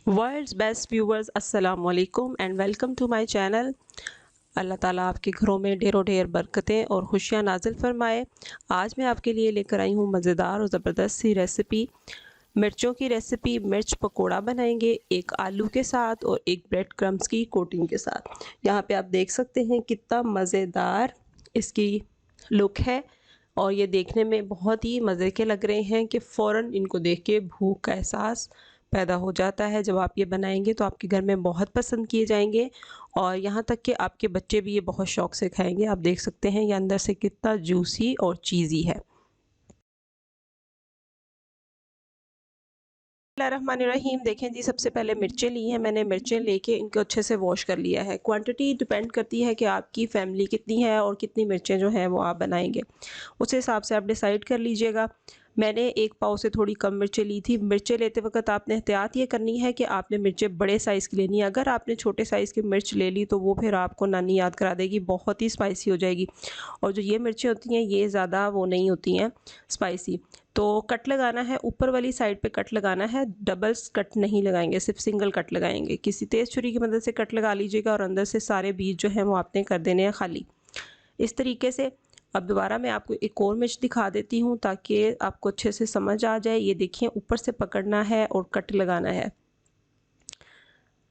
World's best viewers अस्सलाम वालेकुम and welcome to my channel. अल्लाह ताला आपके घरों में ढेरों ढेर बरकतें और खुशियाँ नाजिल फरमाए। आज मैं आपके लिए लेकर आई हूँ मज़ेदार और ज़बरदस्त सी रेसिपी। मिर्चों की रेसिपी। मिर्च पकोड़ा बनाएंगे एक आलू के साथ और एक ब्रेड क्रम्स की कोटिंग के साथ। यहाँ पे आप देख सकते हैं कितना मज़ेदार इसकी लुक है और ये देखने में बहुत ही मज़े के लग रहे हैं कि फ़ौरन इनको देख के भूख का एहसास पैदा हो जाता है। जब आप ये बनाएंगे तो आपके घर में बहुत पसंद किए जाएंगे और यहाँ तक कि आपके बच्चे भी ये बहुत शौक से खाएंगे। आप देख सकते हैं ये अंदर से कितना जूसी और चीज़ी है। बिस्मिल्लाहिर्रहमानिर्रहीम। देखें जी, सबसे पहले मिर्चें ली हैं मैंने। मिर्चें लेके इनको अच्छे से वॉश कर लिया है। क्वांटिटी डिपेंड करती है कि आपकी फैमिली कितनी है और कितनी मिर्चें जो हैं वो आप बनाएंगे, उस हिसाब से आप डिसाइड कर लीजिएगा। मैंने एक पाव से थोड़ी कम मिर्चें ली थी। मिर्चें लेते वक्त आपने एहतियात ये करनी है कि आपने मिर्चें बड़े साइज़ की लेनी है। अगर आपने छोटे साइज़ की मिर्च ले ली तो वो फिर आपको नानी याद करा देगी, बहुत ही स्पाइसी हो जाएगी। और जो ये मिर्चें होती हैं ये ज़्यादा वो नहीं होती हैं स्पाइसी। तो कट लगाना है, ऊपर वाली साइड पे कट लगाना है। डबल्स कट नहीं लगाएंगे, सिर्फ सिंगल कट लगाएंगे। किसी तेज़ छुरी की मदद से कट लगा लीजिएगा और अंदर से सारे बीज जो हैं वो आपने कर देने हैं खाली, इस तरीके से। अब दोबारा मैं आपको एक और मिर्च दिखा देती हूँ ताकि आपको अच्छे से समझ आ जाए। ये देखिए, ऊपर से पकड़ना है और कट लगाना है,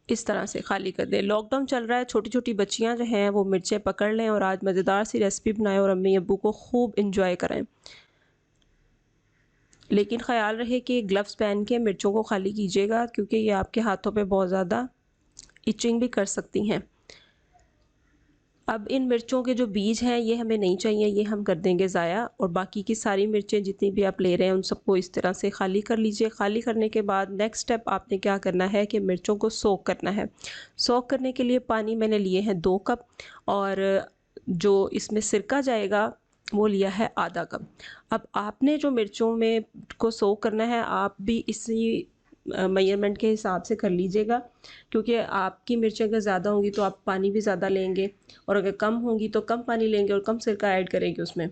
इस तरह से खाली कर दें। लॉकडाउन चल रहा है, छोटी छोटी बच्चियां जो हैं वो मिर्चें पकड़ लें और आज मज़ेदार सी रेसिपी बनाएं और अम्मी अब्बू को खूब इंजॉय कराएं। लेकिन ख़्याल रहे कि ग्लव्स पहन के मिर्चों को खाली कीजिएगा, क्योंकि ये आपके हाथों पे बहुत ज़्यादा इचिंग भी कर सकती हैं। अब इन मिर्चों के जो बीज हैं ये हमें नहीं चाहिए, ये हम कर देंगे ज़ाया। और बाकी की सारी मिर्चें जितनी भी आप ले रहे हैं उन सबको इस तरह से खाली कर लीजिए। खाली करने के बाद नेक्स्ट स्टेप आपने क्या करना है कि मिर्चों को सोक करना है। सोक करने के लिए पानी मैंने लिए हैं 2 कप और जो इसमें सिरका जाएगा वो लिया है आधा कप। अब आपने जो मिर्चों में को सोक करना है आप भी इसी मेजरमेंट के हिसाब से कर लीजिएगा, क्योंकि आपकी मिर्चें अगर ज़्यादा होंगी तो आप पानी भी ज़्यादा लेंगे और अगर कम होंगी तो कम पानी लेंगे और कम सिरका ऐड करेंगे उसमें।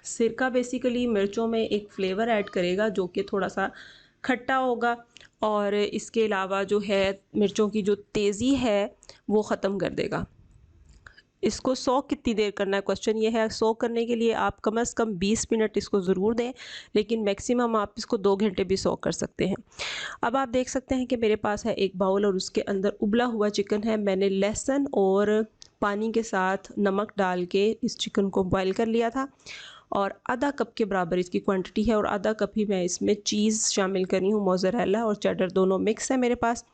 सिरका बेसिकली मिर्चों में एक फ्लेवर ऐड करेगा जो कि थोड़ा सा खट्टा होगा और इसके अलावा जो है मिर्चों की जो तेज़ी है वो ख़त्म कर देगा। इसको सोक कितनी देर करना है, क्वेश्चन ये है। सोक करने के लिए आप कम से कम 20 मिनट इसको ज़रूर दें, लेकिन मैक्सिमम आप इसको 2 घंटे भी सोक कर सकते हैं। अब आप देख सकते हैं कि मेरे पास है एक बाउल और उसके अंदर उबला हुआ चिकन है। मैंने लहसुन और पानी के साथ नमक डाल के इस चिकन को बॉईल कर लिया था और आधा कप के बराबर इसकी क्वांटिटी है और आधा कप ही मैं इसमें चीज़ शामिल कर रही हूँ। मोज़रेला और चेडर दोनों मिक्स है मेरे पास।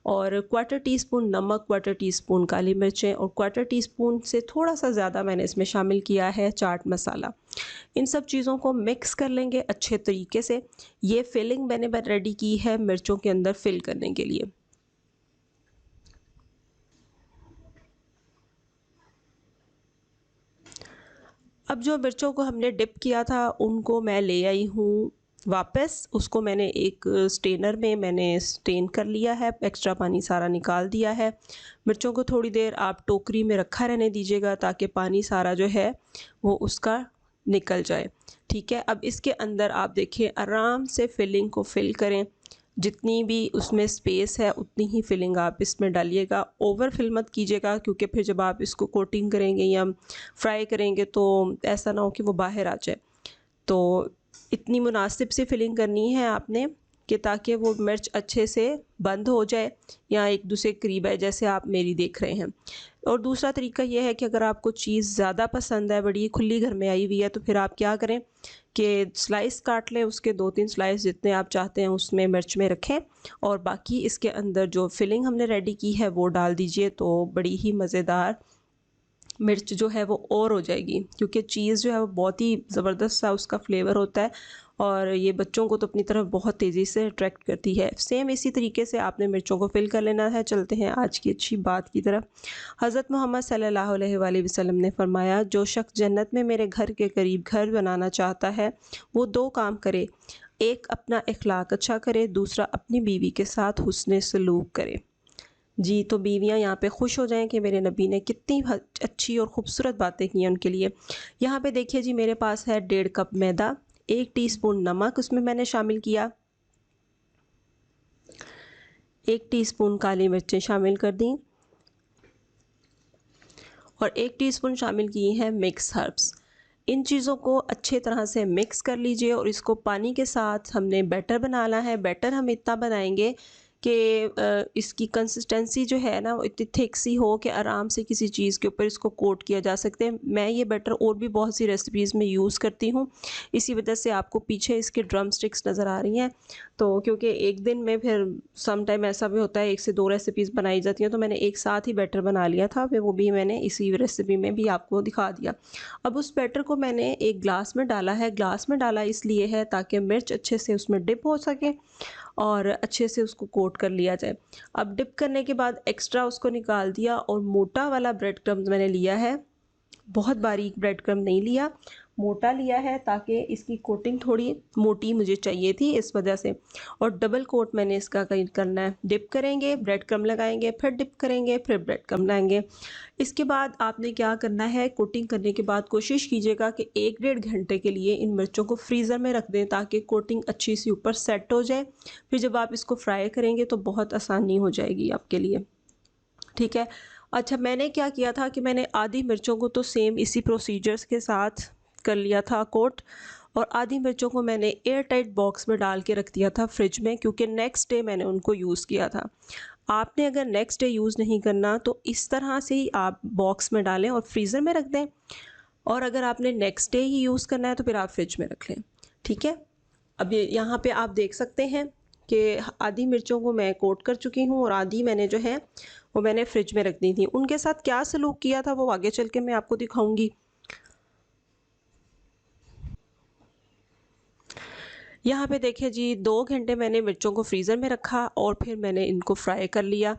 और क्वार्टर टी स्पून नमक, क्वार्टर टी स्पून काली मिर्चें और क्वार्टर टी स्पून से थोड़ा सा ज़्यादा मैंने इसमें शामिल किया है चाट मसाला। इन सब चीज़ों को मिक्स कर लेंगे अच्छे तरीके से। ये फिलिंग मैंने रेडी की है मिर्चों के अंदर फिल करने के लिए। अब जो मिर्चों को हमने डिप किया था उनको मैं ले आई हूँ वापस। उसको मैंने एक स्टेनर में मैंने स्टेन कर लिया है, एक्स्ट्रा पानी सारा निकाल दिया है। मिर्चों को थोड़ी देर आप टोकरी में रखा रहने दीजिएगा ताकि पानी सारा जो है वो उसका निकल जाए। ठीक है, अब इसके अंदर आप देखिए आराम से फिलिंग को फिल करें। जितनी भी उसमें स्पेस है उतनी ही फिलिंग आप इसमें डालिएगा। ओवर फिल मत कीजिएगा, क्योंकि फिर जब आप इसको कोटिंग करेंगे या फ्राई करेंगे तो ऐसा ना हो कि वो बाहर आ जाए। तो इतनी मुनासिब सी फिलिंग करनी है आपने कि ताकि वो मिर्च अच्छे से बंद हो जाए या एक दूसरे के करीब आए, जैसे आप मेरी देख रहे हैं। और दूसरा तरीका यह है कि अगर आपको चीज़ ज़्यादा पसंद है, बड़ी खुली घर में आई हुई है, तो फिर आप क्या करें कि स्लाइस काट लें, उसके 2-3 स्लाइस जितने आप चाहते हैं उसमें मिर्च में रखें और बाकी इसके अंदर जो फिलिंग हमने रेडी की है वो डाल दीजिए। तो बड़ी ही मज़ेदार मिर्च जो है वो और हो जाएगी, क्योंकि चीज़ जो है वो बहुत ही ज़बरदस्त सा उसका फ्लेवर होता है और ये बच्चों को तो अपनी तरफ बहुत तेज़ी से अट्रैक्ट करती है। सेम इसी तरीके से आपने मिर्चों को फिल कर लेना है। चलते हैं आज की अच्छी बात की तरफ। हज़रत मोहम्मद सल्लल्लाहु अलैहि वसल्लम ने फरमाया, जो शख्स जन्नत में मेरे घर के करीब घर बनाना चाहता है वो 2 काम करे। एक अपना इखलाक अच्छा करे, दूसरा अपनी बीवी के साथ हुस्न सलूक करे। जी, तो बीवियाँ यहाँ पे खुश हो जाएँ कि मेरे नबी ने कितनी अच्छी और ख़ूबसूरत बातें की हैं उनके लिए। यहाँ पे देखिए जी, मेरे पास है 1.5 कप मैदा, 1 टीस्पून नमक उसमें मैंने शामिल किया, 1 टीस्पून काली मिर्चें शामिल कर दी और 1 टीस्पून शामिल किए हैं मिक्स हर्ब्स। इन चीज़ों को अच्छे तरह से मिक्स कर लीजिए और इसको पानी के साथ हमने बैटर बनाना है। बैटर हम इतना बनाएंगे कि इसकी कंसिस्टेंसी जो है ना वो इतनी थिक सी हो कि आराम से किसी चीज़ के ऊपर इसको कोट किया जा सकते हैं। मैं ये बैटर और भी बहुत सी रेसिपीज़ में यूज़ करती हूँ, इसी वजह से आपको पीछे इसके ड्रम स्टिक्स नज़र आ रही हैं। तो क्योंकि एक दिन में फिर सम टाइम ऐसा भी होता है 1 से 2 रेसिपीज़ बनाई जाती हैं, तो मैंने एक साथ ही बैटर बना लिया था, फिर वो भी मैंने इसी रेसिपी में भी आपको दिखा दिया। अब उस बैटर को मैंने एक ग्लास में डाला है। ग्लास में डाला इसलिए है ताकि मिर्च अच्छे से उसमें डिप हो सके और अच्छे से उसको कोट कर लिया जाए। अब डिप करने के बाद एक्स्ट्रा उसको निकाल दिया और मोटा वाला ब्रेड क्रम्ब मैंने लिया है, बहुत बारीक ब्रेड क्रम्ब नहीं लिया, मोटा लिया है ताकि इसकी कोटिंग थोड़ी मोटी मुझे चाहिए थी इस वजह से। और डबल कोट मैंने इसका करना है। डिप करेंगे, ब्रेड क्रम्ब लगाएंगे, फिर डिप करेंगे, फिर ब्रेड क्रम्ब लगाएंगे। इसके बाद आपने क्या करना है, कोटिंग करने के बाद कोशिश कीजिएगा कि 1-1.5 घंटे के लिए इन मिर्चों को फ्रीज़र में रख दें ताकि कोटिंग अच्छी सी ऊपर सेट हो जाए। फिर जब आप इसको फ्राई करेंगे तो बहुत आसानी हो जाएगी आपके लिए, ठीक है। अच्छा, मैंने क्या किया था कि मैंने आधी मिर्चों को तो सेम इसी प्रोसीजर्स के साथ कर लिया था कोट, और आधी मिर्चों को मैंने एयर टाइट बॉक्स में डाल के रख दिया था फ्रिज में, क्योंकि नेक्स्ट डे मैंने उनको यूज़ किया था। आपने अगर नेक्स्ट डे यूज़ नहीं करना तो इस तरह से ही आप बॉक्स में डालें और फ्रीज़र में रख दें, और अगर आपने नेक्स्ट डे ही यूज़ करना है तो फिर आप फ्रिज में रख लें, ठीक है। अब ये यहाँ पे आप देख सकते हैं कि आधी मिर्चों को मैं कोट कर चुकी हूँ और आधी मैंने जो है वो मैंने फ्रिज में रख दी थी। उनके साथ क्या सलूक किया था वो आगे चल के मैं आपको दिखाऊंगी। यहाँ पे देखिए जी, 2 घंटे मैंने मिर्चों को फ्रीज़र में रखा और फिर मैंने इनको फ्राई कर लिया।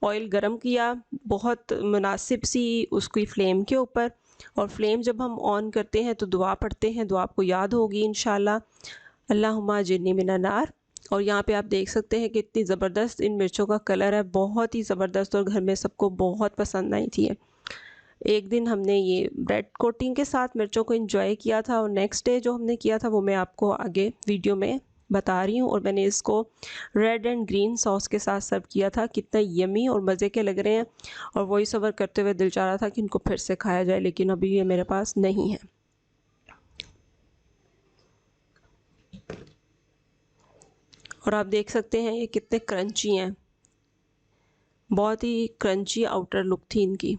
ऑयल गरम किया बहुत मुनासिब सी उसकी फ्लेम के ऊपर, और फ्लेम जब हम ऑन करते हैं तो दुआ पढ़ते हैं, दुआ आपको याद होगी इंशाल्लाह, अल्लाहुम्मा अजिरनी मिनन नार। और यहाँ पे आप देख सकते हैं कि इतनी ज़बरदस्त इन मिर्चों का कलर है, बहुत ही ज़बरदस्त, और घर में सबको बहुत पसंद आई थी। एक दिन हमने ये ब्रेड कोटिंग के साथ मिर्चों को एंजॉय किया था, और नेक्स्ट डे जो हमने किया था वो मैं आपको आगे वीडियो में बता रही हूँ। और मैंने इसको रेड एंड ग्रीन सॉस के साथ सर्व किया था। कितना यमी और मज़े के लग रहे हैं, और वही सबर करते हुए दिल चाह रहा था कि इनको फिर से खाया जाए, लेकिन अभी ये मेरे पास नहीं है। और आप देख सकते हैं ये कितने क्रंची हैं, बहुत ही क्रंची आउटर लुक थी इनकी।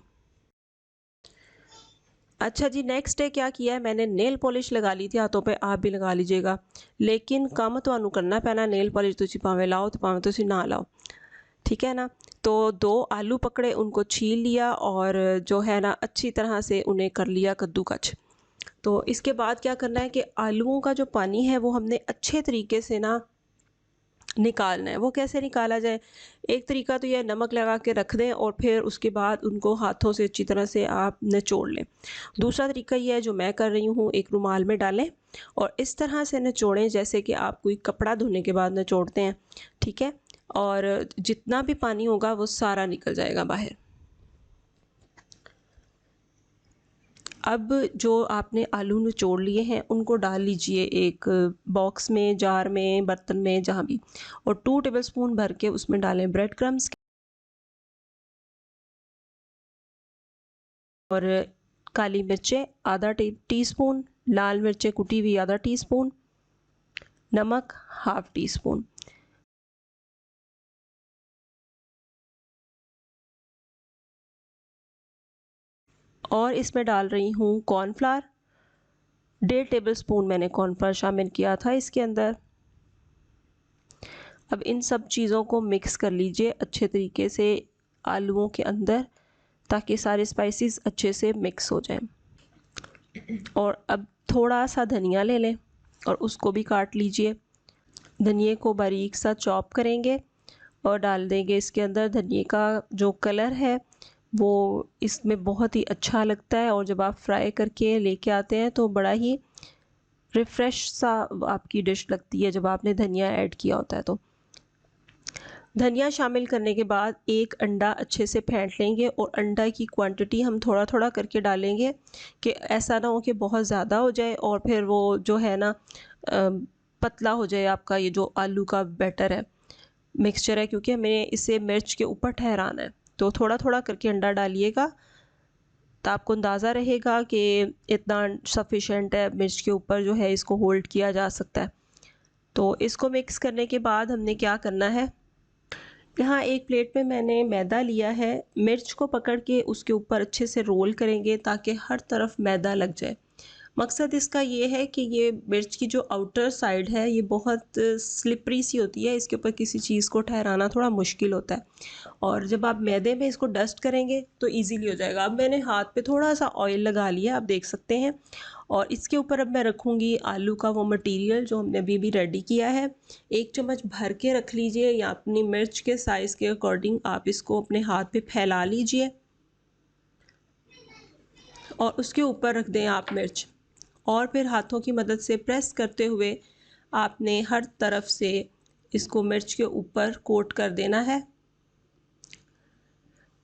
अच्छा जी, नेक्स्ट डे क्या किया है, मैंने नेल पॉलिश लगा ली थी हाथों पे, आप भी लगा लीजिएगा, लेकिन काम तो करना पैना नेल पॉलिश, तुसी भावें लाओ तो भावें तुसी ना लाओ, ठीक है ना। तो 2 आलू पकड़े, उनको छील लिया और जो है ना अच्छी तरह से उन्हें कर लिया कद्दूकस। तो इसके बाद क्या करना है कि आलूओं का जो पानी है वो हमने अच्छे तरीके से ना निकालना है। वो कैसे निकाला जाए, एक तरीका तो यह नमक लगा के रख दें और फिर उसके बाद उनको हाथों से अच्छी तरह से आप निचोड़ लें। दूसरा तरीका यह है जो मैं कर रही हूँ, एक रुमाल में डालें और इस तरह से निचोड़ें जैसे कि आप कोई कपड़ा धोने के बाद निचोड़ते हैं, ठीक है। और जितना भी पानी होगा वो सारा निकल जाएगा बाहर। अब जो आपने आलू निचोड़ लिए हैं उनको डाल लीजिए एक बॉक्स में, जार में, बर्तन में, जहाँ भी, और 2 टेबलस्पून भर के उसमें डालें ब्रेड क्रम्स, और काली मिर्चें आधा टीस्पून, लाल मिर्चें कुटी हुई आधा टीस्पून, नमक हाफ टी स्पून। और इसमें डाल रही हूँ कॉर्नफ्लावर, 1.5 टेबलस्पून मैंने कॉर्नफ्लावर शामिल किया था इसके अंदर। अब इन सब चीज़ों को मिक्स कर लीजिए अच्छे तरीके से आलूओं के अंदर, ताकि सारे स्पाइसेस अच्छे से मिक्स हो जाएं। और अब थोड़ा सा धनिया ले लें और उसको भी काट लीजिए। धनिए को बारीक सा चॉप करेंगे और डाल देंगे इसके अंदर। धनिए का जो कलर है वो इसमें बहुत ही अच्छा लगता है, और जब आप फ्राई करके लेके आते हैं तो बड़ा ही रिफ़्रेश सा आपकी डिश लगती है जब आपने धनिया ऐड किया होता है। तो धनिया शामिल करने के बाद एक अंडा अच्छे से फेंट लेंगे, और अंडा की क्वांटिटी हम थोड़ा थोड़ा करके डालेंगे कि ऐसा ना हो कि बहुत ज़्यादा हो जाए और फिर वो जो है ना पतला हो जाए आपका ये जो आलू का बैटर है। मिक्सचर है, क्योंकि हमें इसे मिर्च के ऊपर ठहराना है। तो थोड़ा थोड़ा करके अंडा डालिएगा, तो आपको अंदाज़ा रहेगा कि इतना सफिशेंट है, मिर्च के ऊपर जो है इसको होल्ड किया जा सकता है। तो इसको मिक्स करने के बाद हमने क्या करना है, यहाँ एक प्लेट में मैंने मैदा लिया है, मिर्च को पकड़ के उसके ऊपर अच्छे से रोल करेंगे ताकि हर तरफ मैदा लग जाए। मकसद इसका ये है कि ये मिर्च की जो आउटर साइड है ये बहुत स्लिपरी सी होती है, इसके ऊपर किसी चीज़ को ठहराना थोड़ा मुश्किल होता है, और जब आप मैदे में इसको डस्ट करेंगे तो इजीली हो जाएगा। अब मैंने हाथ पे थोड़ा सा ऑयल लगा लिया, आप देख सकते हैं, और इसके ऊपर अब मैं रखूँगी आलू का वो मटेरियल जो हमने अभी भी रेडी किया है। 1 चम्मच भर के रख लीजिए, या अपनी मिर्च के साइज़ के अकॉर्डिंग आप इसको अपने हाथ पे फैला लीजिए और उसके ऊपर रख दें आप मिर्च, और फिर हाथों की मदद से प्रेस करते हुए आपने हर तरफ से इसको मिर्च के ऊपर कोट कर देना है।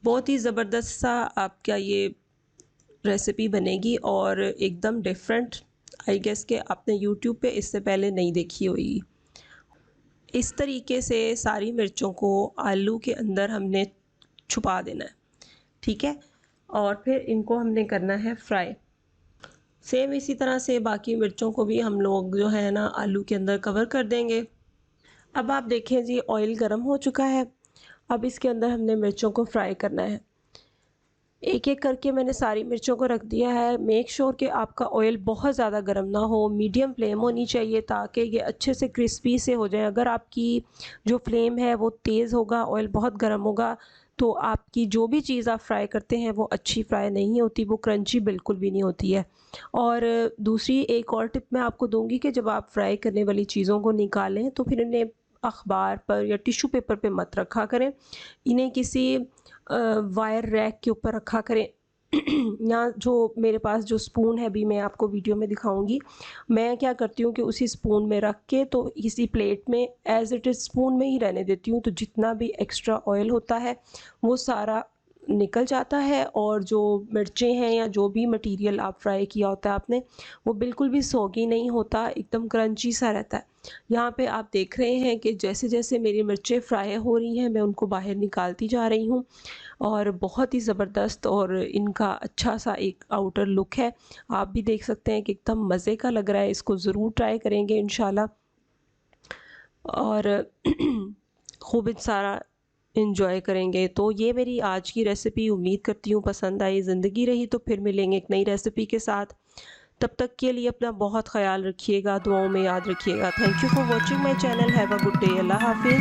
बहुत ही ज़बरदस्त सा आपका ये रेसिपी बनेगी और एकदम डिफरेंट, आई गेस कि आपने यूट्यूब पे इससे पहले नहीं देखी होगी। इस तरीके से सारी मिर्चों को आलू के अंदर हमने छुपा देना है, ठीक है, और फिर इनको हमने करना है फ्राई। सेम इसी तरह से बाकी मिर्चों को भी हम लोग जो है ना आलू के अंदर कवर कर देंगे। अब आप देखें जी, ऑयल गर्म हो चुका है। अब इसके अंदर हमने मिर्चों को फ्राई करना है। एक एक करके मैंने सारी मिर्चों को रख दिया है। मेक श्योर कि आपका ऑयल बहुत ज़्यादा गर्म ना हो, मीडियम फ्लेम होनी चाहिए ताकि ये अच्छे से क्रिस्पी से हो जाए। अगर आपकी जो फ्लेम है वो तेज़ होगा, ऑयल बहुत गर्म होगा, तो आपकी जो भी चीज़ आप फ्राई करते हैं वो अच्छी फ्राई नहीं होती, वो क्रंची बिल्कुल भी नहीं होती है। और दूसरी एक और टिप मैं आपको दूंगी कि जब आप फ्राई करने वाली चीज़ों को निकालें तो फिर इन्हें अखबार पर या टिश्यू पेपर पे मत रखा करें, इन्हें किसी वायर रैक के ऊपर रखा करें। या जो मेरे पास जो स्पून है, अभी मैं आपको वीडियो में दिखाऊंगी, मैं क्या करती हूँ कि उसी स्पून में रख के तो इसी प्लेट में एज इट इज़ स्पून में ही रहने देती हूँ, तो जितना भी एक्स्ट्रा ऑयल होता है वो सारा निकल जाता है, और जो मिर्चें हैं या जो भी मटेरियल आप फ्राई किया होता है आपने, वो बिल्कुल भी सॉगी नहीं होता, एकदम क्रंची सा रहता है। यहाँ पे आप देख रहे हैं कि जैसे जैसे मेरी मिर्चें फ्राई हो रही हैं मैं उनको बाहर निकालती जा रही हूँ, और बहुत ही ज़बरदस्त और इनका अच्छा सा एक आउटर लुक है। आप भी देख सकते हैं कि एकदम मज़े का लग रहा है, इसको ज़रूर ट्राई करेंगे इंशाल्लाह, और खूब सारा इंजॉय करेंगे। तो ये मेरी आज की रेसिपी, उम्मीद करती हूँ पसंद आई। ज़िंदगी रही तो फिर मिलेंगे एक नई रेसिपी के साथ। तब तक के लिए अपना बहुत ख्याल रखिएगा, दुआओं में याद रखिएगा। Thank you for watching my channel. Have a good day. अल्लाह हाफिज़।